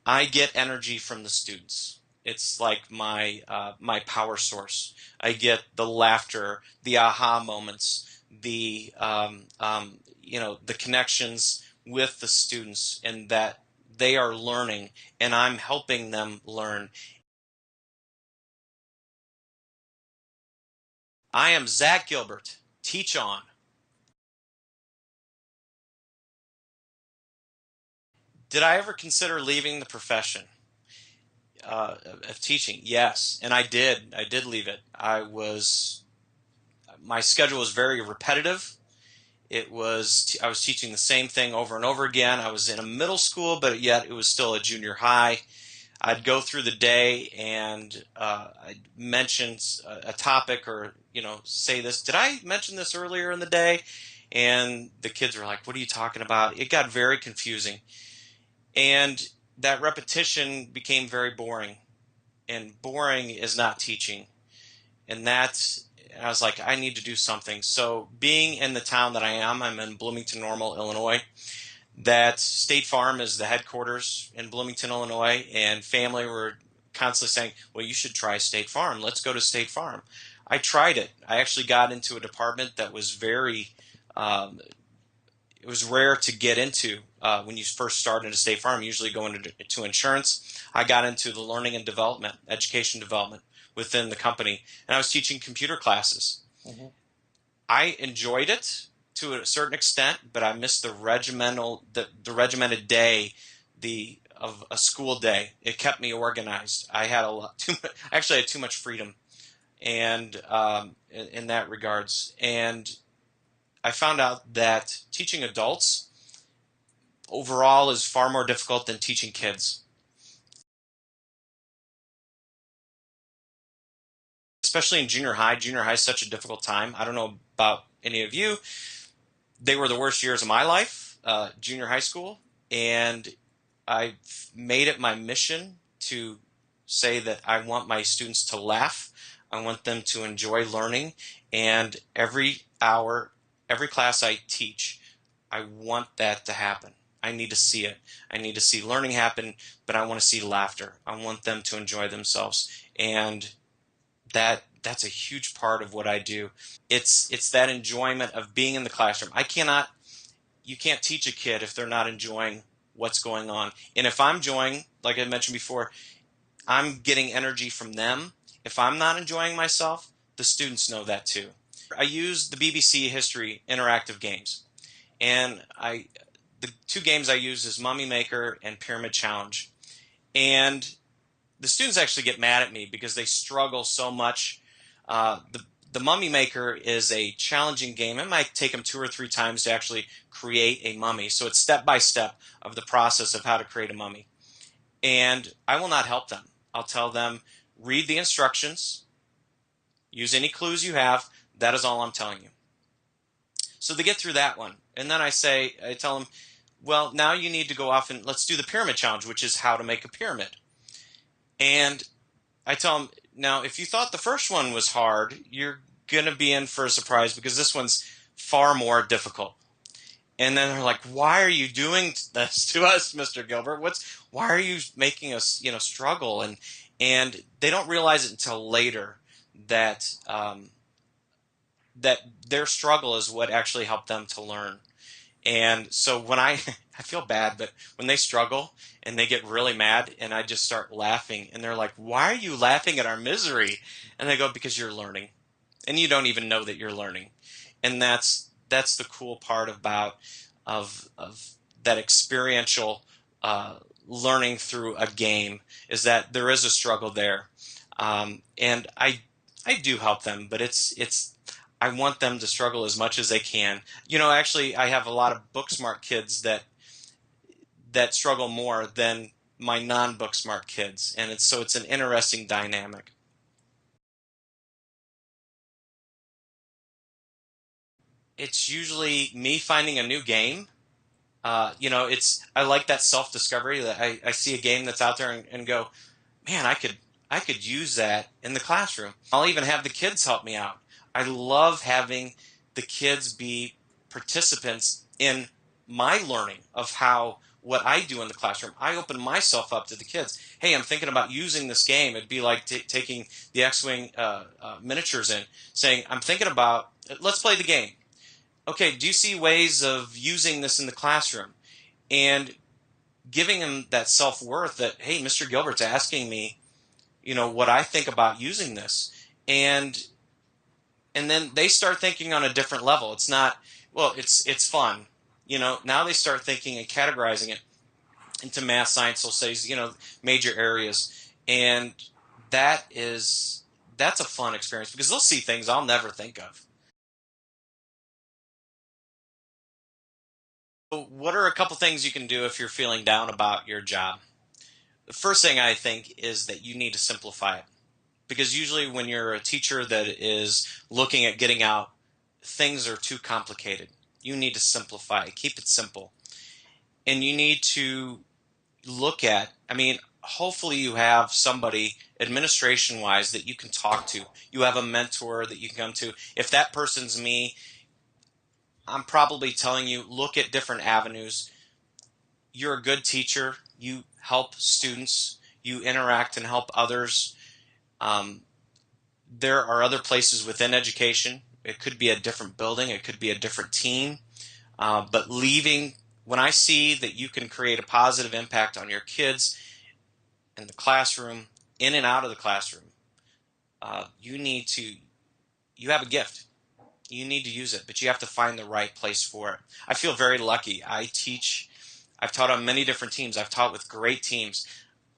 I get energy from the students. It's like my power source. I get the laughter, the aha moments, the connections with the students, and that they are learning, and I'm helping them learn. I am Zack Gilbert. Teach on. Did I ever consider leaving the profession of teaching? Yes, and I did. I did leave it. My schedule was very repetitive. I was teaching the same thing over and over again. I was in a middle school, but yet it was still a junior high. I'd go through the day and I'd mention a topic, or say this. Did I mention this earlier in the day? And the kids were like, "What are you talking about?" It got very confusing, and that repetition became very boring. And boring is not teaching. And I was like, I need to do something. So being in the town that I'm in Bloomington Normal, Illinois. That State Farm is the headquarters in Bloomington, Illinois, and family were constantly saying, well, you should try State Farm. Let's go to State Farm. I tried it. I actually got into a department that was um, it was rare to get into when you first start at a State Farm. You usually go into insurance. I got into the learning and development, education development within the company, and I was teaching computer classes. Mm-hmm. I enjoyed it to a certain extent, but I missed the regimented day, of a school day. It kept me organized. I had actually had too much freedom, and in that regards, and I found out that teaching adults overall is far more difficult than teaching kids, especially in junior high. Junior high is such a difficult time. I don't know about any of you. They were the worst years of my life, junior high school, and I made it my mission to say that I want my students to laugh. I want them to enjoy learning, and every hour, every class I teach, I want that to happen. I need to see it. I need to see learning happen, but I want to see laughter. I want them to enjoy themselves, and that's a huge part of what I do. It's that enjoyment of being in the classroom. You can't teach a kid if they're not enjoying what's going on. And if I'm enjoying, like I mentioned before, I'm getting energy from them. If I'm not enjoying myself, the students know that too. I use the BBC History interactive games, and the two games I use is Mummy Maker and Pyramid Challenge. And the students actually get mad at me because they struggle so much. The Mummy Maker is a challenging game. It might take them 2 or 3 times to actually create a mummy. So it's step by step of the process of how to create a mummy. And I will not help them. I'll tell them, read the instructions, use any clues you have. That is all I'm telling you. So they get through that one. And then I tell them, well, now you need to go off and let's do the pyramid challenge, which is how to make a pyramid. And I tell them, now, if you thought the first one was hard, you're going to be in for a surprise because this one's far more difficult. And then they're like, why are you doing this to us, Mr. Gilbert? Why are you making us, struggle? And they don't realize it until later that that their struggle is what actually helped them to learn. And so when I feel bad, but when they struggle and they get really mad and I just start laughing and they're like, why are you laughing at our misery? And I go, because you're learning and you don't even know that you're learning. And that's the cool part of that experiential learning through a game, is that there is a struggle there. And I do help them, but I want them to struggle as much as they can. Actually, I have a lot of book smart kids that struggle more than my non-book smart kids, and it's an interesting dynamic. It's usually me finding a new game. I like that self-discovery that I see a game that's out there and go, man, I could use that in the classroom. I'll even have the kids help me out. I love having the kids be participants in my learning of what I do in the classroom. I open myself up to the kids. Hey, I'm thinking about using this game. It'd be like taking the X-Wing miniatures in, saying, I'm thinking about, let's play the game. Okay, do you see ways of using this in the classroom? And giving them that self-worth that, hey, Mr. Gilbert's asking me, what I think about using this. And then they start thinking on a different level. It's not, well, it's fun. Now they start thinking and categorizing it into math, science, social studies, major areas. And that's a fun experience because they'll see things I'll never think of. So what are a couple things you can do if you're feeling down about your job? The first thing I think is that you need to simplify it. Because usually when you're a teacher that is looking at getting out, things are too complicated. You need to simplify it, keep it simple. And you need to look at, hopefully you have somebody administration wise that you can talk to. You have a mentor that you can come to. If that person's me, I'm probably telling you, look at different avenues. You're a good teacher. You help students. You interact and help others. Um, there are other places within education. It could be a different building. It could be a different team. But when I see that you can create a positive impact on your kids in the classroom, in and out of the classroom, you have a gift. You need to use it, but you have to find the right place for it. I feel very lucky. I've taught on many different teams. I've taught with great teams.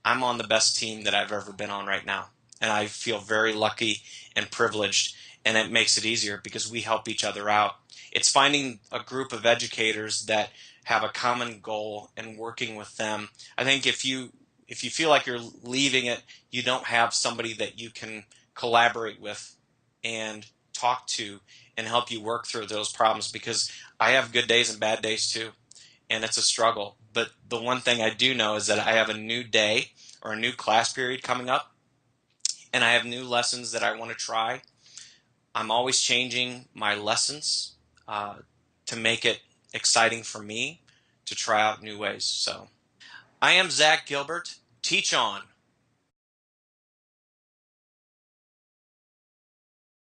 I'm on the best team that I've ever been on right now. And I feel very lucky and privileged, and it makes it easier because we help each other out. It's finding a group of educators that have a common goal and working with them. I think if you feel like you're leaving it, you don't have somebody that you can collaborate with and talk to and help you work through those problems, because I have good days and bad days too, and it's a struggle. But the one thing I do know is that I have a new day or a new class period coming up, and I have new lessons that I want to try. I'm always changing my lessons uh, to make it exciting for me to try out new ways. So I am Zack Gilbert. Teach on.